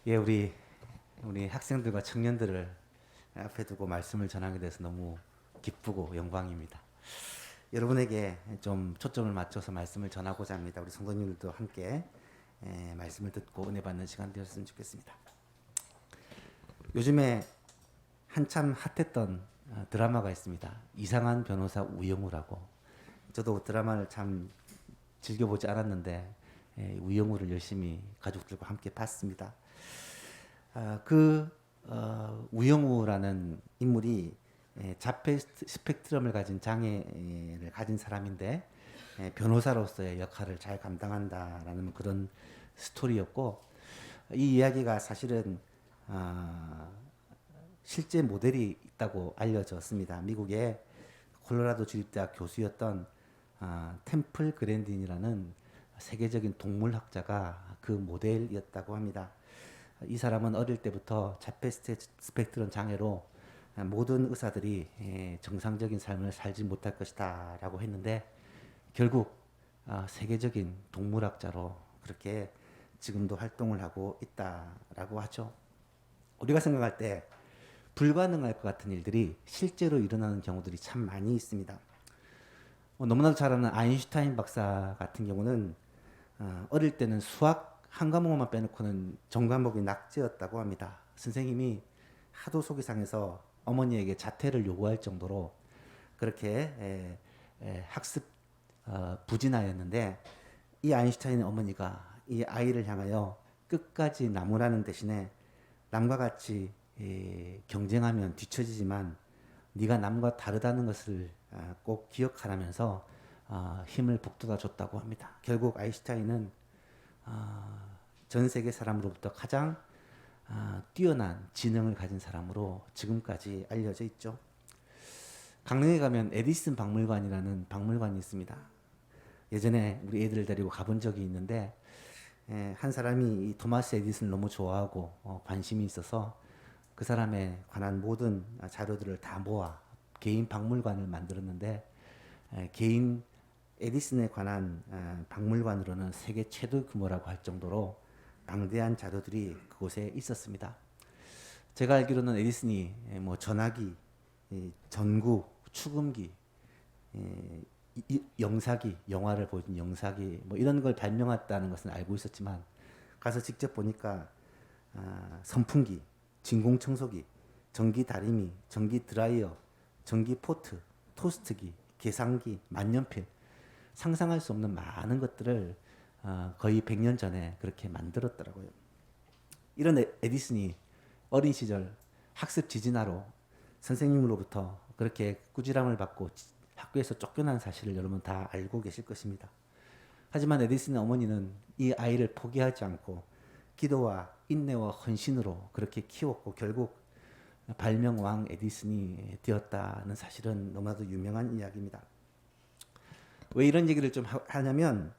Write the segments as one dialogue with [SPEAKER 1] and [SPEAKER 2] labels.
[SPEAKER 1] 예, 우리 학생들과 청년들을 앞에 두고 말씀을 전하게 돼서 너무 기쁘고 영광입니다. 여러분에게 좀 초점을 맞춰서 말씀을 전하고자 합니다. 우리 성도님들도 함께 말씀을 듣고 은혜 받는 시간 되었으면 좋겠습니다. 요즘에 한참 핫했던 드라마가 있습니다. 이상한 변호사 우영우라고. 저도 드라마를 참 즐겨보지 않았는데 우영우를 열심히 가족들과 함께 봤습니다. 우영우라는 인물이 자폐 스펙트럼을 가진 장애를 가진 사람인데 변호사로서의 역할을 잘 감당한다라는 그런 스토리였고, 이 이야기가 사실은 어, 실제 모델이 있다고 알려졌습니다. 미국의 콜로라도 주립대학 교수였던 템플 그랜딘이라는 세계적인 동물학자가 그 모델이었다고 합니다. 이 사람은 어릴 때부터 자폐 스펙트럼 장애로 모든 의사들이 정상적인 삶을 살지 못할 것이다 라고 했는데, 결국 세계적인 동물학자로 그렇게 지금도 활동을 하고 있다라고 하죠. 우리가 생각할 때 불가능할 것 같은 일들이 실제로 일어나는 경우들이 참 많이 있습니다. 너무나도 잘 아는 아인슈타인 박사 같은 경우는 어릴 때는 수학 한 과목만 빼놓고는 전 과목이 낙제였다고 합니다. 선생님이 하도 속이 상해서 어머니에게 자퇴를 요구할 정도로 그렇게 학습 부진하였는데, 이 아인슈타인의 어머니가 이 아이를 향하여 끝까지 나무라는 대신에 남과 같이 경쟁하면 뒤처지지만 네가 남과 다르다는 것을 꼭 기억하라면서 힘을 북돋아 줬다고 합니다. 결국 아인슈타인은 전 세계 사람으로부터 가장 뛰어난 지능을 가진 사람으로 지금까지 알려져 있죠. 강릉에 가면 에디슨 박물관이라는 박물관이 있습니다. 예전에 우리 애들을 데리고 가본 적이 있는데 한 사람이 이 토마스 에디슨을 너무 좋아하고 관심이 있어서 그 사람에 관한 모든 자료들을 다 모아 개인 박물관을 만들었는데, 개인 에디슨에 관한 박물관으로는 세계 최대 규모라고 할 정도로 방대한 자료들이 그곳에 있었습니다. 제가 알기로는 에디슨이 뭐 전화기, 전구, 축음기, 영사기, 영화를 보여준 영사기 뭐 이런 걸 발명했다는 것은 알고 있었지만, 가서 직접 보니까 선풍기, 진공청소기, 전기 다리미, 전기 드라이어, 전기 포트, 토스트기, 계산기, 만년필, 상상할 수 없는 많은 것들을 거의 100년 전에 그렇게 만들었더라고요. 이런 에디슨이 어린 시절 학습 지진아로 선생님으로부터 그렇게 꾸지람을 받고 학교에서 쫓겨난 사실을 여러분 다 알고 계실 것입니다. 하지만 에디슨의 어머니는 이 아이를 포기하지 않고 기도와 인내와 헌신으로 그렇게 키웠고, 결국 발명왕 에디슨이 되었다는 사실은 너무나도 유명한 이야기입니다. 왜 이런 얘기를 좀 하냐면,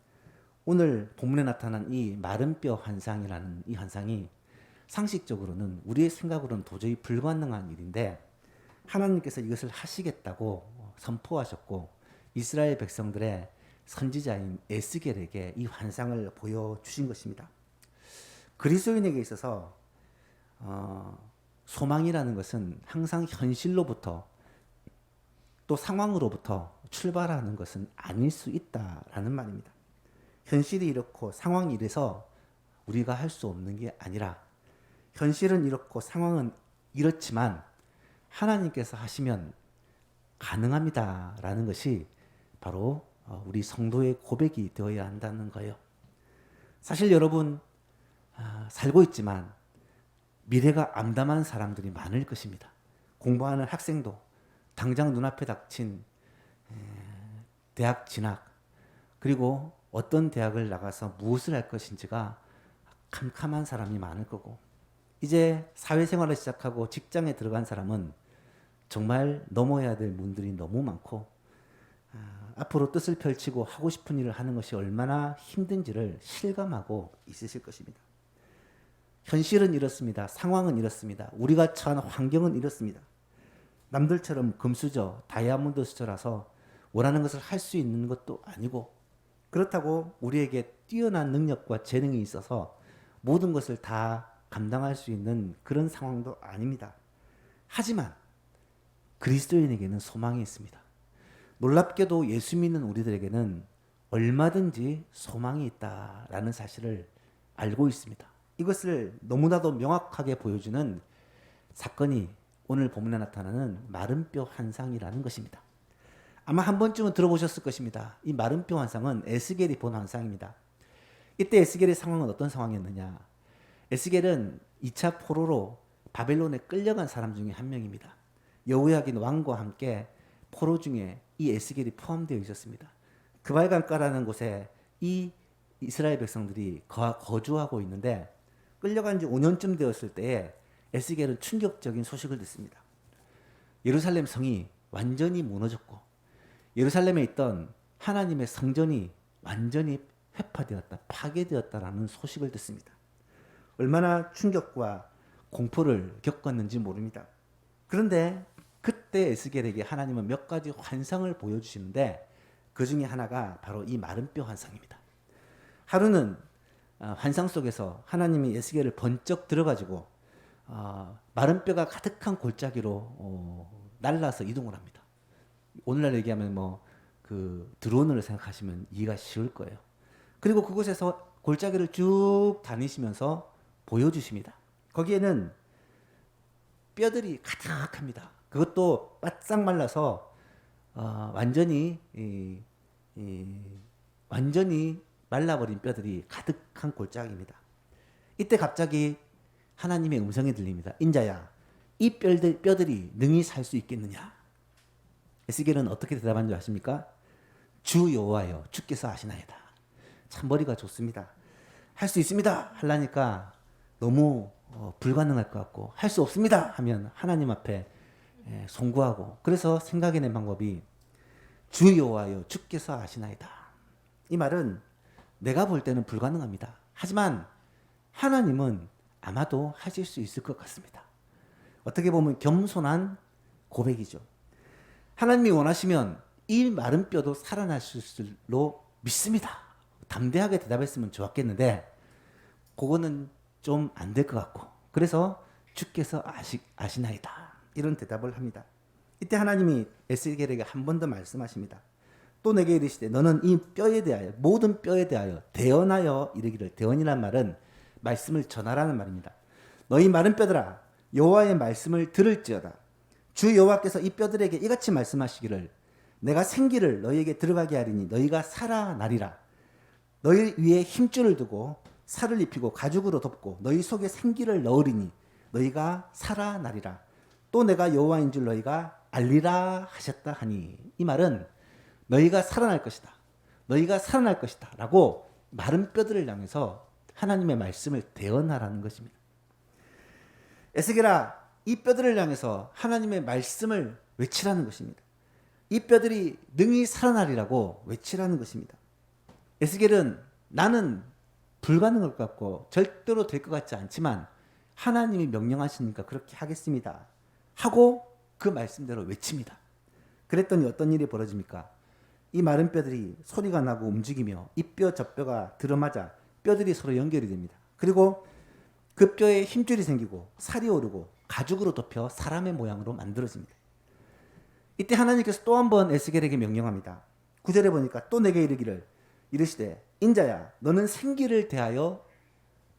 [SPEAKER 1] 오늘 본문에 나타난 이 마른 뼈 환상이라는 이 환상이 상식적으로는 우리의 생각으로는 도저히 불가능한 일인데, 하나님께서 이것을 하시겠다고 선포하셨고 이스라엘 백성들의 선지자인 에스겔에게 이 환상을 보여주신 것입니다. 그리스도인에게 있어서 소망이라는 것은 항상 현실로부터 또 상황으로부터 출발하는 것은 아닐 수 있다라는 말입니다. 현실이 이렇고 상황이 이래서 우리가 할 수 없는 게 아니라, 현실은 이렇고 상황은 이렇지만 하나님께서 하시면 가능합니다라는 것이 바로 우리 성도의 고백이 되어야 한다는 거예요. 사실 여러분 살고 있지만 미래가 암담한 사람들이 많을 것입니다. 공부하는 학생도 당장 눈앞에 닥친 대학 진학, 그리고 어떤 대학을 나가서 무엇을 할 것인지가 캄캄한 사람이 많을 거고, 이제 사회생활을 시작하고 직장에 들어간 사람은 정말 넘어야 될 문들이 너무 많고 앞으로 뜻을 펼치고 하고 싶은 일을 하는 것이 얼마나 힘든지를 실감하고 있으실 것입니다. 현실은 이렇습니다. 상황은 이렇습니다. 우리가 처한 환경은 이렇습니다. 남들처럼 금수저, 다이아몬드 수저라서 원하는 것을 할 수 있는 것도 아니고, 그렇다고 우리에게 뛰어난 능력과 재능이 있어서 모든 것을 다 감당할 수 있는 그런 상황도 아닙니다. 하지만 그리스도인에게는 소망이 있습니다. 놀랍게도 예수 믿는 우리들에게는 얼마든지 소망이 있다라는 사실을 알고 있습니다. 이것을 너무나도 명확하게 보여주는 사건이 오늘 본문에 나타나는 마른 뼈 환상이라는 것입니다. 아마 한 번쯤은 들어보셨을 것입니다. 이 마른 뼈 환상은 에스겔이 본 환상입니다. 이때 에스겔의 상황은 어떤 상황이었느냐? 에스겔은 2차 포로로 바벨론에 끌려간 사람 중에 한 명입니다. 여호야긴 왕과 함께 포로 중에 이 에스겔이 포함되어 있었습니다. 그발강가라는 곳에 이 이스라엘 백성들이 거주하고 있는데 끌려간 지 5년쯤 되었을 때에 에스겔은 충격적인 소식을 듣습니다. 예루살렘 성이 완전히 무너졌고 예루살렘에 있던 하나님의 성전이 완전히 회파되었다, 파괴되었다라는 소식을 듣습니다. 얼마나 충격과 공포를 겪었는지 모릅니다. 그런데 그때 에스겔에게 하나님은 몇 가지 환상을 보여주시는데 그 중에 하나가 바로 이 마른 뼈 환상입니다. 하루는 환상 속에서 하나님이 에스겔을 번쩍 들어가지고 마른 뼈가 가득한 골짜기로 날라서 이동을 합니다. 오늘날 얘기하면 그 드론을 생각하시면 이해가 쉬울 거예요. 그리고 그곳에서 골짜기를 쭉 다니시면서 보여주십니다. 거기에는 뼈들이 가득합니다. 그것도 바싹 말라서 완전히 말라버린 뼈들이 가득한 골짜기입니다. 이때 갑자기 하나님의 음성이 들립니다. 인자야, 이 뼈들이 능히 살 수 있겠느냐? 에스겔은 어떻게 대답한 줄 아십니까? 주 여호와여, 주께서 아시나이다. 참 머리가 좋습니다. 할 수 있습니다 하려니까 너무 불가능할 것 같고 할 수 없습니다 하면 하나님 앞에 송구하고, 그래서 생각해낸 방법이 주 여호와여, 주께서 아시나이다. 이 말은 내가 볼 때는 불가능합니다. 하지만 하나님은 아마도 하실 수 있을 것 같습니다. 어떻게 보면 겸손한 고백이죠. 하나님이 원하시면 이 마른 뼈도 살아날 줄로 믿습니다. 담대하게 대답했으면 좋았겠는데 그거는 좀 안 될 것 같고, 그래서 주께서 아시나이다, 이런 대답을 합니다. 이때 하나님이 에스겔에게 한 번 더 말씀하십니다. 또 내게 이르시되 너는 이 뼈에 대하여, 모든 뼈에 대하여 대언하여 이르기를. 대언이란 말은 말씀을 전하라는 말입니다. 너희 마른 뼈들아, 여호와의 말씀을 들을지어다. 주 여호와께서 이 뼈들에게 이같이 말씀하시기를, 내가 생기를 너희에게 들어가게 하리니 너희가 살아나리라. 너희 위에 힘줄을 두고 살을 입히고 가죽으로 덮고 너희 속에 생기를 넣으리니 너희가 살아나리라. 또 내가 여호와인 줄 너희가 알리라 하셨다 하니. 이 말은 너희가 살아날 것이다, 너희가 살아날 것이다 라고 마른 뼈들을 향해서 하나님의 말씀을 대언하라는 것입니다. 에스겔아, 이 뼈들을 향해서 하나님의 말씀을 외치라는 것입니다. 이 뼈들이 능히 살아나리라고 외치라는 것입니다. 에스겔은 나는 불가능할 것 같고 절대로 될 것 같지 않지만 하나님이 명령하시니까 그렇게 하겠습니다 하고 그 말씀대로 외칩니다. 그랬더니 어떤 일이 벌어집니까? 이 마른 뼈들이 소리가 나고 움직이며 이 뼈 저 뼈가 들어맞아 뼈들이 서로 연결이 됩니다. 그리고 그 뼈에 힘줄이 생기고 살이 오르고 가죽으로 덮여 사람의 모양으로 만들어집니다. 이때 하나님께서 또 한 번 에스겔에게 명령합니다. 9절에 보니까 또 내게 이르시되 인자야, 너는 생기를 대하여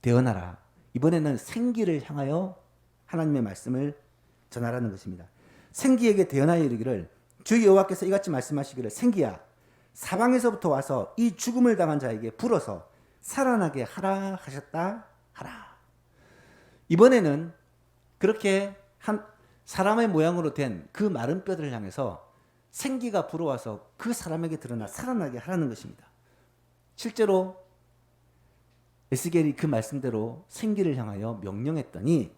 [SPEAKER 1] 대언하라. 이번에는 생기를 향하여 하나님의 말씀을 전하라는 것입니다. 생기에게 대언하여 이르기를, 주 여호와께서 이같이 말씀하시기를, 생기야, 사방에서부터 와서 이 죽음을 당한 자에게 불어서 살아나게 하라 하셨다 하라. 이번에는 그렇게 한 사람의 모양으로 된 그 마른 뼈들을 향해서 생기가 불어와서 그 사람에게 드러나 살아나게 하라는 것입니다. 실제로 에스겔이 그 말씀대로 생기를 향하여 명령했더니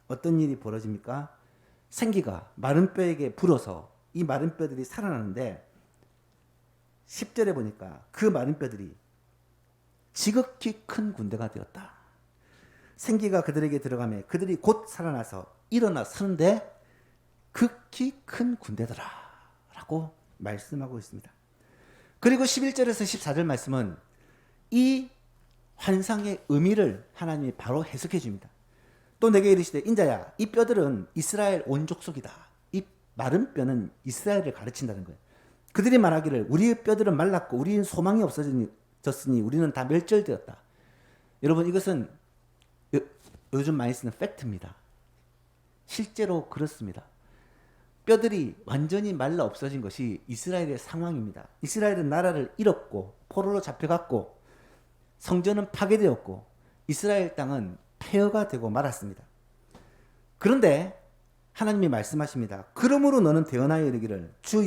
[SPEAKER 1] 어떤 일이 벌어집니까? 생기가 마른 뼈에게 불어서 이 마른 뼈들이 살아나는데 10절에 보니까 그 마른 뼈들이 지극히 큰 군대가 되었다. 생기가 그들에게 들어가며 그들이 곧 살아나서 일어나 서는데 극히 큰 군대더라 라고 말씀하고 있습니다. 그리고 11절에서 14절 말씀은 이 환상의 의미를 하나님이 바로 해석해 줍니다. 또 내게 이르시되 인자야 이 뼈들은 이스라엘 온 족속이다. 이 마른 뼈는 이스라엘을 가르친다는 거예요. 그들이 말하기를 우리의 뼈들은 말랐고 우리는 소망이 없어졌으니 우리는 다 멸절되었다. 여러분 이것은 요즘 많이 쓰는 팩트입니다. 실제로 그렇습니다. 뼈들이 완전히 말라 없어진 것이 이스라엘의 상황입니다. 이스라엘은 나라를 잃었고 포로로 잡혀갔고 성전은 파괴되었고 이스라엘 땅은 폐허가 되고 말았습니다. 그런데 하나님이 말씀하십니다. 그러므로 너는 대언하여 이르기를 주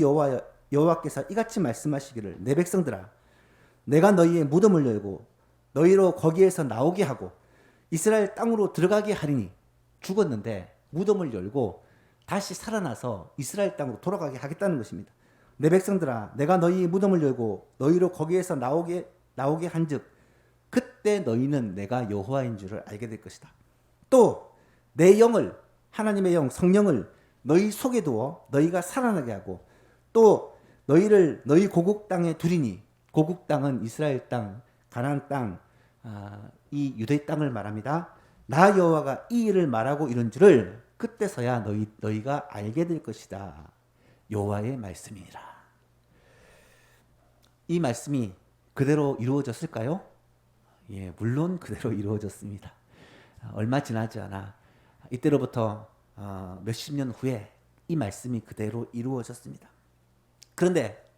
[SPEAKER 1] 여호와께서 이같이 말씀하시기를 내 백성들아 내가 너희의 무덤을 열고 너희로 거기에서 나오게 하고 이스라엘 땅으로 들어가게 하리니 죽었는데 무덤을 열고 다시 살아나서 이스라엘 땅으로 돌아가게 하겠다는 것입니다. 내 백성들아 내가 너희의 무덤을 열고 너희로 거기에서 나오게 한즉 그때 너희는 내가 여호와인 줄을 알게 될 것이다. 또 내 영을 하나님의 영 성령을 너희 속에 두어 너희가 살아나게 하고 또 너희를 너희 고국 땅에 두리니 고국 땅은 이스라엘 땅, 가나안 땅, 이 유대 땅을 말합니다. 나 여호와가 이 일을 말하고 이런 줄을 그때서야 너희가 알게 될 것이다. 여호와의 말씀이니라. 이 말씀이 그대로 이루어졌을까요? 예, 물론 그대로 이루어졌습니다. 얼마 지나지 않아 이때로부터 몇십 년 후에 이 말씀이 그대로 이루어졌습니다. 그런데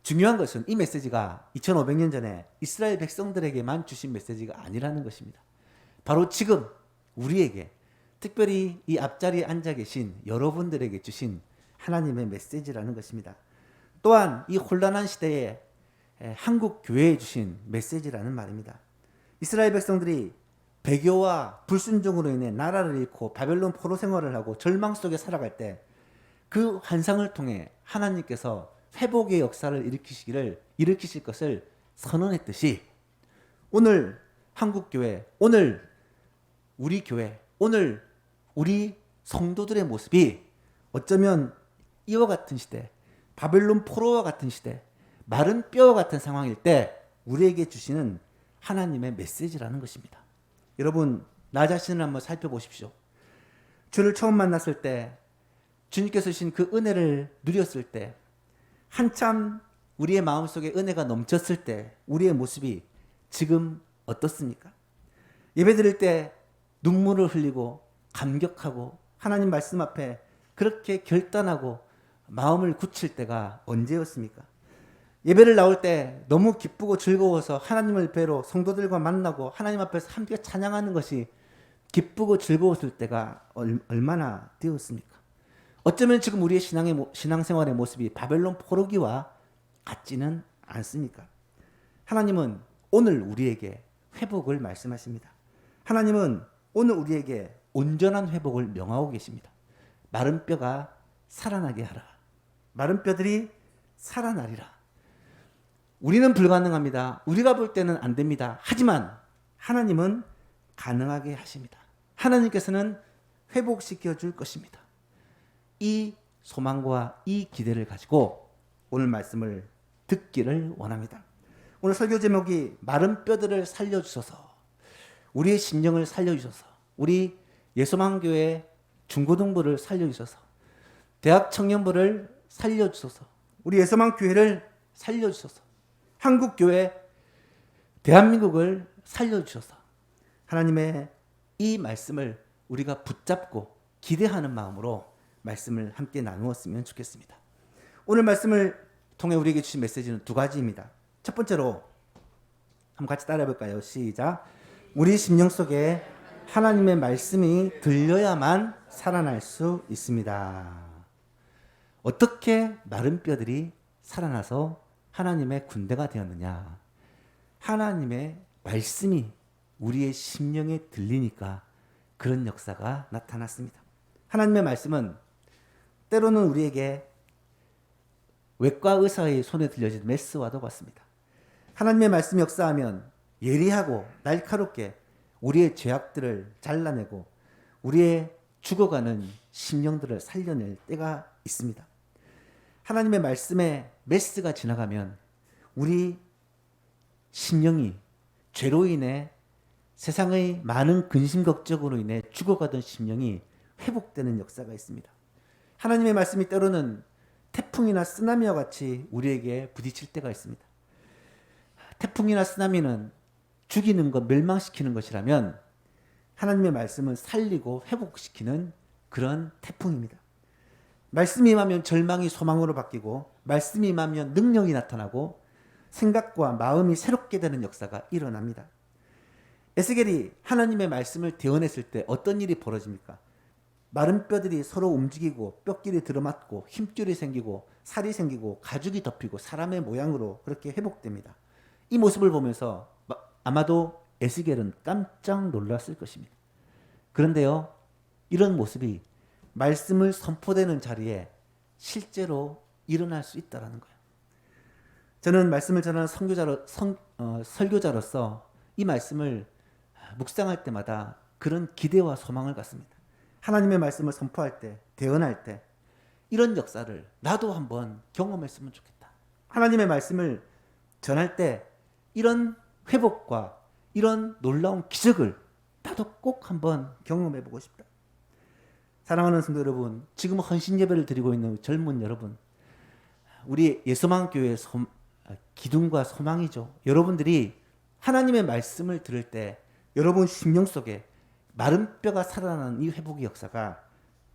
[SPEAKER 1] 중요한 것은 이 메시지가 2500년 전에 이스라엘 백성들에게만 주신 메시지가 아니라는 것입니다. 바로 지금 우리에게 특별히 이 앞자리에 앉아 계신 여러분들에게 주신 하나님의 메시지라는 것입니다. 또한 이 혼란한 시대에 한국 교회에 주신 메시지라는 말입니다. 이스라엘 백성들이 배교와 불순종으로 인해 나라를 잃고 바벨론 포로 생활을 하고 절망 속에 살아갈 때 그 환상을 통해 하나님께서 회복의 역사를 일으키실 것을 선언했듯이 오늘 한국교회, 오늘 우리 교회, 오늘 우리 성도들의 모습이 어쩌면 이와 같은 시대, 바벨론 포로와 같은 시대, 마른 뼈와 같은 상황일 때 우리에게 주시는 하나님의 메시지라는 것입니다. 여러분, 나 자신을 한번 살펴보십시오. 주를 처음 만났을 때, 주님께서 주신 그 은혜를 누렸을 때, 한참 우리의 마음속에 은혜가 넘쳤을 때 우리의 모습이 지금 어떻습니까? 예배 드릴 때 눈물을 흘리고 감격하고 하나님 말씀 앞에 그렇게 결단하고 마음을 굳힐 때가 언제였습니까? 예배를 나올 때 너무 기쁘고 즐거워서 하나님을 뵈러 성도들과 만나고 하나님 앞에서 함께 찬양하는 것이 기쁘고 즐거웠을 때가 얼마나 되었습니까? 어쩌면 지금 우리의 신앙생활의 모습이 바벨론 포로기와 같지는 않습니까? 하나님은 오늘 우리에게 회복을 말씀하십니다. 하나님은 오늘 우리에게 온전한 회복을 명하고 계십니다. 마른 뼈가 살아나게 하라. 마른 뼈들이 살아나리라. 우리는 불가능합니다. 우리가 볼 때는 안 됩니다. 하지만 하나님은 가능하게 하십니다. 하나님께서는 회복시켜 줄 것입니다. 이 소망과 이 기대를 가지고 오늘 말씀을 듣기를 원합니다. 오늘 설교 제목이 마른 뼈들을 살려주소서, 우리의 심령을 살려주소서, 우리 예소망교회 중고등부를 살려주소서, 대학 청년부를 살려주소서, 우리 예소망교회를 살려주소서, 한국교회, 대한민국을 살려주셔서 하나님의 이 말씀을 우리가 붙잡고 기대하는 마음으로 말씀을 함께 나누었으면 좋겠습니다. 오늘 말씀을 통해 우리에게 주신 메시지는 두 가지입니다. 첫 번째로 한번 같이 따라해 볼까요? 시작. 우리 심령 속에 하나님의 말씀이 들려야만 살아날 수 있습니다. 어떻게 마른 뼈들이 살아나서 하나님의 군대가 되었느냐? 하나님의 말씀이 우리의 심령에 들리니까 그런 역사가 나타났습니다. 하나님의 말씀은 때로는 우리에게 외과 의사의 손에 들려진 메스와도 같습니다. 하나님의 말씀이 역사하면 예리하고 날카롭게 우리의 죄악들을 잘라내고 우리의 죽어가는 심령들을 살려낼 때가 있습니다. 하나님의 말씀에 메스가 지나가면 우리 심령이 죄로 인해 세상의 많은 근심 걱정으로 인해 죽어가던 심령이 회복되는 역사가 있습니다. 하나님의 말씀이 때로는 태풍이나 쓰나미와 같이 우리에게 부딪힐 때가 있습니다. 태풍이나 쓰나미는 죽이는 것, 멸망시키는 것이라면 하나님의 말씀은 살리고 회복시키는 그런 태풍입니다. 말씀이 임하면 절망이 소망으로 바뀌고, 말씀이 임하면 능력이 나타나고 생각과 마음이 새롭게 되는 역사가 일어납니다. 에스겔이 하나님의 말씀을 대언했을 때 어떤 일이 벌어집니까? 마른 뼈들이 서로 움직이고 뼈끼리 들어맞고 힘줄이 생기고 살이 생기고 가죽이 덮이고 사람의 모양으로 그렇게 회복됩니다. 이 모습을 보면서 아마도 에스겔은 깜짝 놀랐을 것입니다. 그런데요, 이런 모습이 말씀을 선포되는 자리에 실제로 일어날 수 있다는 거예요. 저는 말씀을 전하는 설교자로서 이 말씀을 묵상할 때마다 그런 기대와 소망을 갖습니다. 하나님의 말씀을 선포할 때, 대언할 때 이런 역사를 나도 한번 경험했으면 좋겠다. 하나님의 말씀을 전할 때 이런 회복과 이런 놀라운 기적을 나도 꼭 한번 경험해보고 싶다. 사랑하는 성도 여러분, 지금 헌신 예배를 드리고 있는 젊은 여러분, 우리 예수만 교회의 기둥과 소망이죠. 여러분들이 하나님의 말씀을 들을 때 여러분 심령 속에 마른 뼈가 살아나는 이 회복의 역사가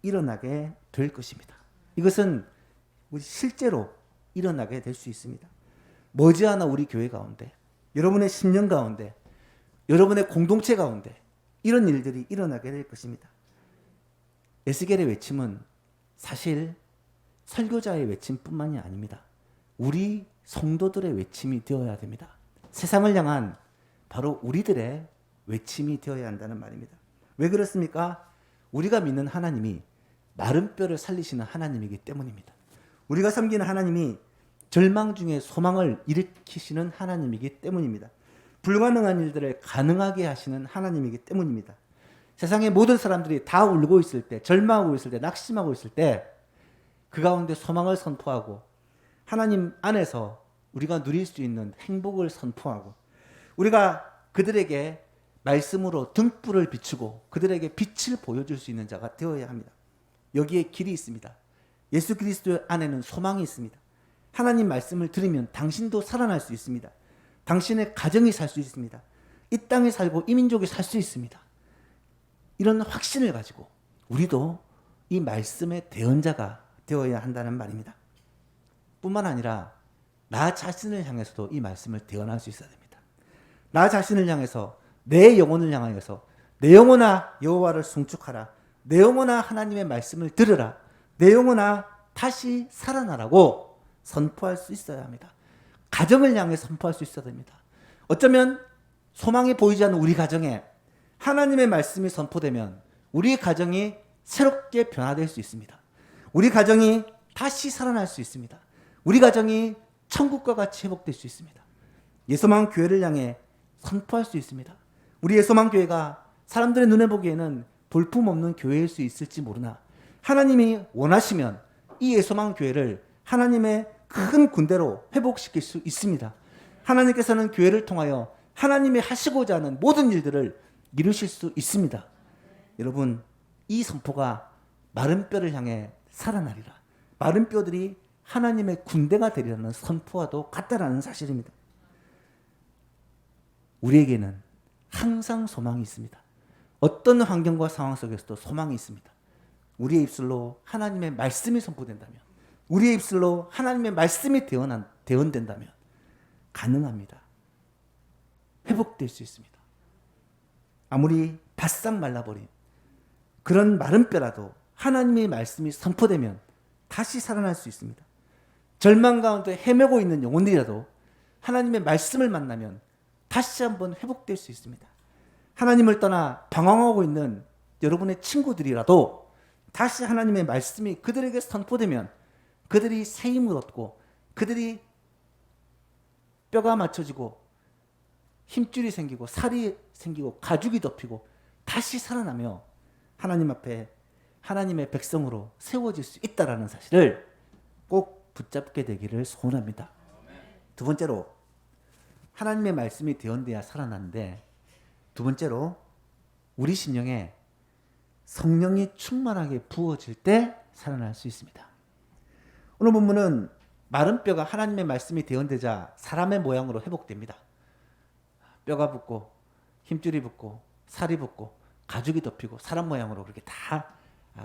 [SPEAKER 1] 일어나게 될 것입니다. 이것은 우리 실제로 일어나게 될 수 있습니다. 머지않아 우리 교회 가운데, 여러분의 심령 가운데, 여러분의 공동체 가운데 이런 일들이 일어나게 될 것입니다. 에스겔의 외침은 사실 설교자의 외침뿐만이 아닙니다. 우리 성도들의 외침이 되어야 됩니다. 세상을 향한 바로 우리들의 외침이 되어야 한다는 말입니다. 왜 그렇습니까? 우리가 믿는 하나님이 마른 뼈를 살리시는 하나님이기 때문입니다. 우리가 섬기는 하나님이 절망 중에 소망을 일으키시는 하나님이기 때문입니다. 불가능한 일들을 가능하게 하시는 하나님이기 때문입니다. 세상의 모든 사람들이 다 울고 있을 때, 절망하고 있을 때, 낙심하고 있을 때 그 가운데 소망을 선포하고 하나님 안에서 우리가 누릴 수 있는 행복을 선포하고 우리가 그들에게 말씀으로 등불을 비추고 그들에게 빛을 보여줄 수 있는 자가 되어야 합니다. 여기에 길이 있습니다. 예수 그리스도 안에는 소망이 있습니다. 하나님 말씀을 들으면 당신도 살아날 수 있습니다. 당신의 가정이 살 수 있습니다. 이 땅에 살고 이 민족이 살 수 있습니다. 이런 확신을 가지고 우리도 이 말씀의 대언자가 되어야 한다는 말입니다. 뿐만 아니라 나 자신을 향해서도 이 말씀을 대언할 수 있어야 됩니다. 나 자신을 향해서, 내 영혼을 향하여서 내 영혼아 여호와를 송축하라, 내 영혼아 하나님의 말씀을 들으라, 내 영혼아 다시 살아나라고 선포할 수 있어야 합니다. 가정을 향해 선포할 수 있어야 됩니다. 어쩌면 소망이 보이지 않는 우리 가정에 하나님의 말씀이 선포되면 우리 가정이 새롭게 변화될 수 있습니다. 우리 가정이 다시 살아날 수 있습니다. 우리 가정이 천국과 같이 회복될 수 있습니다. 예수만 교회를 향해 선포할 수 있습니다. 우리 예수만 교회가 사람들의 눈에 보기에는 볼품없는 교회일 수 있을지 모르나 하나님이 원하시면 이 예수만 교회를 하나님의 큰 군대로 회복시킬 수 있습니다. 하나님께서는 교회를 통하여 하나님이 하시고자 하는 모든 일들을 이루실 수 있습니다. 여러분, 이 선포가 마른 뼈를 향해 살아나리라, 마른 뼈들이 하나님의 군대가 되리라는 선포와도 같다라는 사실입니다. 우리에게는 항상 소망이 있습니다. 어떤 환경과 상황 속에서도 소망이 있습니다. 우리의 입술로 하나님의 말씀이 선포된다면, 우리의 입술로 하나님의 말씀이 대언된다면 가능합니다. 회복될 수 있습니다. 아무리 바싹 말라버린 그런 마른 뼈라도 하나님의 말씀이 선포되면 다시 살아날 수 있습니다. 절망 가운데 헤매고 있는 영혼들이라도 하나님의 말씀을 만나면 다시 한번 회복될 수 있습니다. 하나님을 떠나 방황하고 있는 여러분의 친구들이라도 다시 하나님의 말씀이 그들에게 선포되면 그들이 새 힘을 얻고 그들이 뼈가 맞춰지고 힘줄이 생기고 살이 생기고 가죽이 덮이고 다시 살아나며 하나님 앞에 하나님의 백성으로 세워질 수 있다는 사실을 꼭 붙잡게 되기를 소원합니다. 두 번째로 하나님의 말씀이 대언돼야 살아나는데, 두 번째로 우리 심령에 성령이 충만하게 부어질 때 살아날 수 있습니다. 오늘 본문은 마른 뼈가 하나님의 말씀이 대언되자 사람의 모양으로 회복됩니다. 뼈가 붙고 힘줄이 붙고 살이 붙고 가죽이 덮이고 사람 모양으로 그렇게 다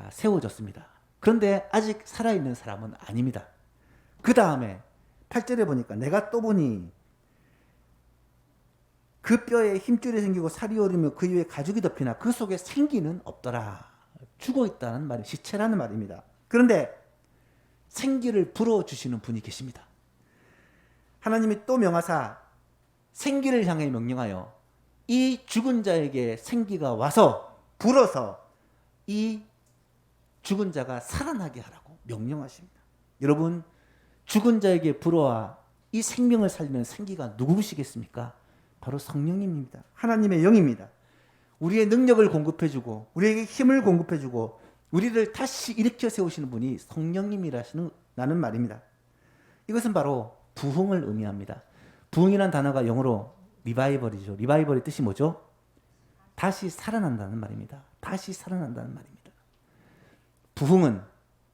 [SPEAKER 1] 세워졌습니다. 그런데 아직 살아있는 사람은 아닙니다. 그 다음에 8절에 보니까 내가 또 보니 그 뼈에 힘줄이 생기고 살이 오르며 그 위에 가죽이 덮이나 그 속에 생기는 없더라. 죽어 있다는 말이 시체라는 말입니다. 그런데 생기를 불어주시는 분이 계십니다. 하나님이 또 명하사 생기를 향해 명령하여 이 죽은 자에게 생기가 와서 불어서 이 죽은 자가 살아나게 하라고 명령하십니다. 여러분, 죽은 자에게 불어와 이 생명을 살리는 생기가 누구시겠습니까? 바로 성령님입니다. 하나님의 영입니다. 우리의 능력을 공급해주고 우리에게 힘을 공급해주고 우리를 다시 일으켜 세우시는 분이 성령님이라는 말입니다. 이것은 바로 부흥을 의미합니다. 부흥이라는 단어가 영어로 리바이벌이죠. 리바이벌의 뜻이 뭐죠? 다시 살아난다는 말입니다. 다시 살아난다는 말입니다. 부흥은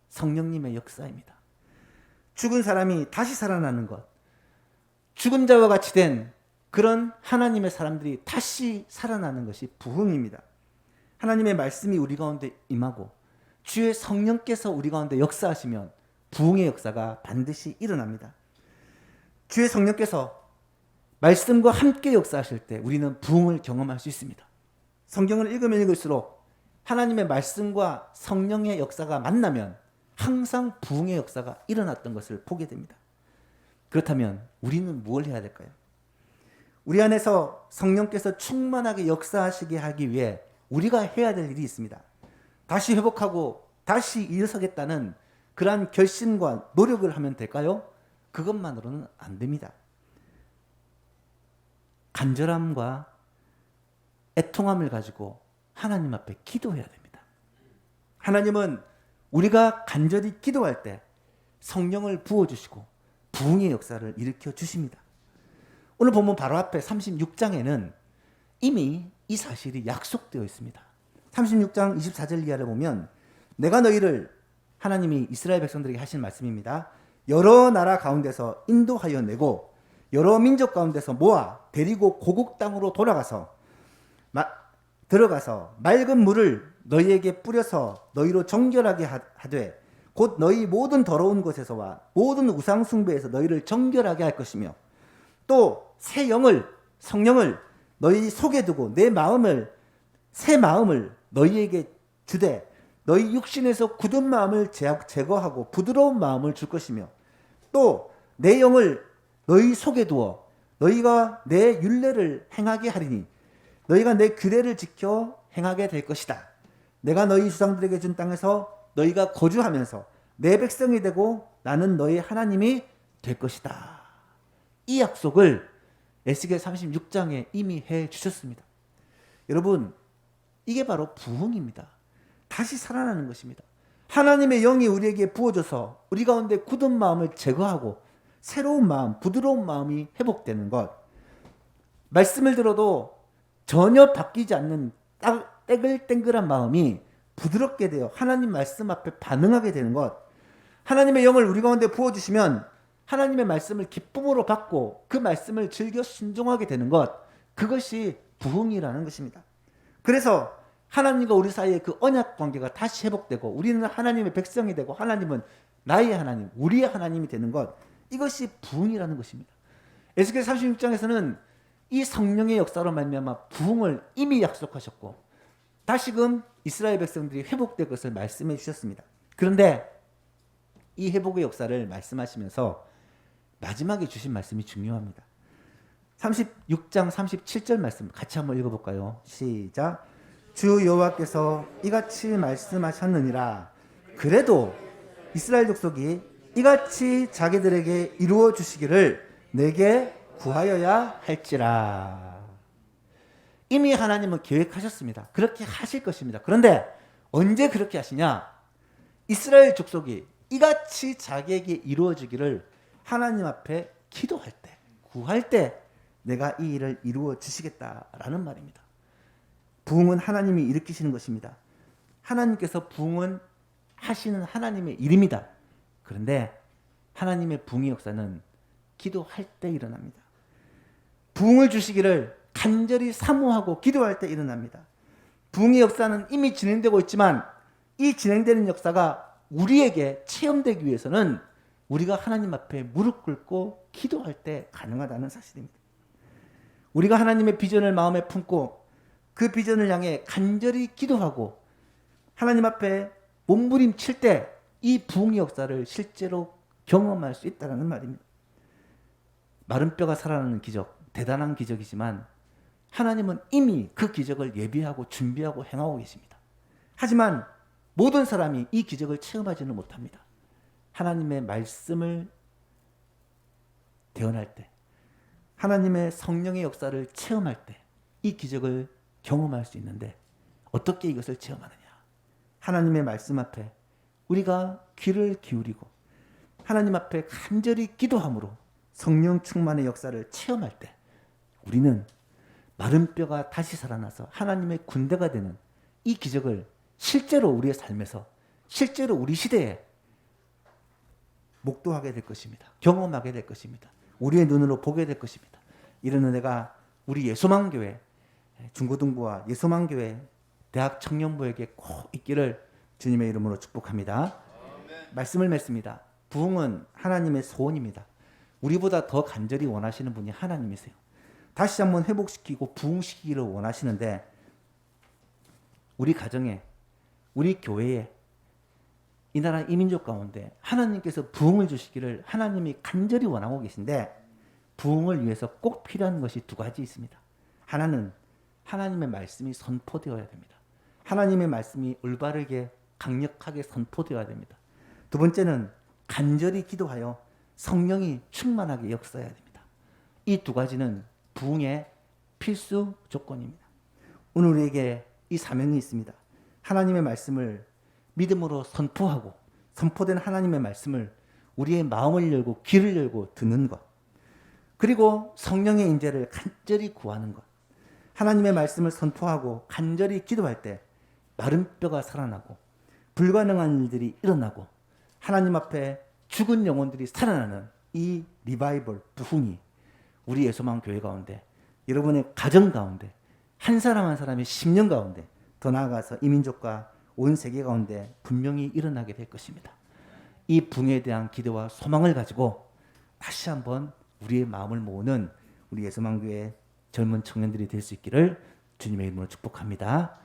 [SPEAKER 1] 성령님의 역사입니다. 죽은 사람이 다시 살아나는 것, 죽은 자와 같이 된 그런 하나님의 사람들이 다시 살아나는 것이 부흥입니다. 하나님의 말씀이 우리 가운데 임하고 주의 성령께서 우리 가운데 역사하시면 부흥의 역사가 반드시 일어납니다. 주의 성령께서 말씀과 함께 역사하실 때 우리는 부흥을 경험할 수 있습니다. 성경을 읽으면 읽을수록 하나님의 말씀과 성령의 역사가 만나면 항상 부흥의 역사가 일어났던 것을 보게 됩니다. 그렇다면 우리는 무엇을 해야 될까요? 우리 안에서 성령께서 충만하게 역사하시게 하기 위해 우리가 해야 될 일이 있습니다. 다시 회복하고 다시 일어서겠다는 그러한 결심과 노력을 하면 될까요? 그것만으로는 안 됩니다. 간절함과 애통함을 가지고 하나님 앞에 기도해야 됩니다. 하나님은 우리가 간절히 기도할 때 성령을 부어주시고 부흥의 역사를 일으켜 주십니다. 오늘 본문 바로 앞에 36장에는 이미 이 사실이 약속되어 있습니다. 36장 24절 이하를 보면 내가 너희를 하나님이 이스라엘 백성들에게 하신 말씀입니다. 여러 나라 가운데서 인도하여 내고 여러 민족 가운데서 모아 데리고 고국 땅으로 들어가서 맑은 물을 너희에게 뿌려서 너희로 정결하게 하되 곧 너희 모든 더러운 곳에서와 모든 우상 숭배에서 너희를 정결하게 할 것이며 또 새 영을 성령을 너희 속에 두고 새 마음을 너희에게 주되 너희 육신에서 굳은 마음을 제거하고 부드러운 마음을 줄 것이며 또 내 영을 너희 속에 두어 너희가 내 율례를 행하게 하리니 너희가 내 규례를 지켜 행하게 될 것이다. 내가 너희 조상들에게 준 땅에서 너희가 거주하면서 내 백성이 되고 나는 너희 하나님이 될 것이다. 이 약속을 에스겔 36장에 이미 해 주셨습니다. 여러분, 이게 바로 부흥입니다. 다시 살아나는 것입니다. 하나님의 영이 우리에게 부어져서 우리 가운데 굳은 마음을 제거하고 새로운 마음, 부드러운 마음이 회복되는 것. 말씀을 들어도 전혀 바뀌지 않는 떼글떼글한 마음이 부드럽게 되어 하나님 말씀 앞에 반응하게 되는 것. 하나님의 영을 우리 가운데 부어주시면 하나님의 말씀을 기쁨으로 받고 그 말씀을 즐겨 순종하게 되는 것. 그것이 부흥이라는 것입니다. 그래서 하나님과 우리 사이의 그 언약 관계가 다시 회복되고 우리는 하나님의 백성이 되고 하나님은 나의 하나님, 우리의 하나님이 되는 것. 이것이 부흥이라는 것입니다. 에스겔 36장에서는 이 성령의 역사로 말미암아 부흥을 이미 약속하셨고 다시금 이스라엘 백성들이 회복될 것을 말씀해 주셨습니다. 그런데 이 회복의 역사를 말씀하시면서 마지막에 주신 말씀이 중요합니다. 36장 37절 말씀 같이 한번 읽어볼까요? 시작. 주 여호와께서 이같이 말씀하셨느니라. 그래도 이스라엘 족속이 이같이 자기들에게 이루어 주시기를 내게 구하여야 할지라. 이미 하나님은 계획하셨습니다. 그렇게 하실 것입니다. 그런데 언제 그렇게 하시냐? 이스라엘 족속이 이같이 자기에게 이루어지기를 하나님 앞에 기도할 때, 구할 때 내가 이 일을 이루어 주시겠다라는 말입니다. 부흥은 하나님이 일으키시는 것입니다. 하나님께서 부흥은 하시는 하나님의 일입니다. 그런데 하나님의 부흥의 역사는 기도할 때 일어납니다. 부흥을 주시기를 간절히 사모하고 기도할 때 일어납니다. 부흥의 역사는 이미 진행되고 있지만 이 진행되는 역사가 우리에게 체험되기 위해서는 우리가 하나님 앞에 무릎 꿇고 기도할 때 가능하다는 사실입니다. 우리가 하나님의 비전을 마음에 품고 그 비전을 향해 간절히 기도하고 하나님 앞에 몸부림칠 때 이 부흥의 역사를 실제로 경험할 수 있다는 말입니다. 마른 뼈가 살아나는 기적, 대단한 기적이지만 하나님은 이미 그 기적을 예비하고 준비하고 행하고 계십니다. 하지만 모든 사람이 이 기적을 체험하지는 못합니다. 하나님의 말씀을 대언할 때, 하나님의 성령의 역사를 체험할 때 이 기적을 경험할 수 있는데 어떻게 이것을 체험하느냐? 하나님의 말씀 앞에 우리가 귀를 기울이고 하나님 앞에 간절히 기도함으로 성령 충만의 역사를 체험할 때 우리는 마른 뼈가 다시 살아나서 하나님의 군대가 되는 이 기적을 실제로 우리의 삶에서, 실제로 우리 시대에 목도하게 될 것입니다. 경험하게 될 것입니다. 우리의 눈으로 보게 될 것입니다. 이런 은혜가 우리 예소망교회 중고등부와 예소망교회 대학 청년부에게 꼭 있기를 주님의 이름으로 축복합니다. 말씀을 맺습니다. 부흥은 하나님의 소원입니다. 우리보다 더 간절히 원하시는 분이 하나님이세요. 다시 한번 회복시키고 부흥시키기를 원하시는데 우리 가정에, 우리 교회에, 이 나라 이 민족 가운데 하나님께서 부흥을 주시기를 하나님이 간절히 원하고 계신데 부흥을 위해서 꼭 필요한 것이 두 가지 있습니다. 하나는 하나님의 말씀이 선포되어야 됩니다. 하나님의 말씀이 올바르게 강력하게 선포되어야 됩니다. 두 번째는 간절히 기도하여 성령이 충만하게 역사해야 됩니다. 이 두 가지는 부흥의 필수 조건입니다. 오늘 우리에게 이 사명이 있습니다. 하나님의 말씀을 믿음으로 선포하고 선포된 하나님의 말씀을 우리의 마음을 열고 귀를 열고 듣는 것, 그리고 성령의 인재를 간절히 구하는 것. 하나님의 말씀을 선포하고 간절히 기도할 때 마른 뼈가 살아나고 불가능한 일들이 일어나고 하나님 앞에 죽은 영혼들이 살아나는 이 리바이벌 부흥이 우리 예소망 교회 가운데, 여러분의 가정 가운데, 한 사람 한 사람의 10년 가운데, 더 나아가서 이 민족과 온 세계 가운데 분명히 일어나게 될 것입니다. 이 부흥에 대한 기대와 소망을 가지고 다시 한번 우리의 마음을 모으는 우리 예소망 교회 젊은 청년들이 될 수 있기를 주님의 이름으로 축복합니다.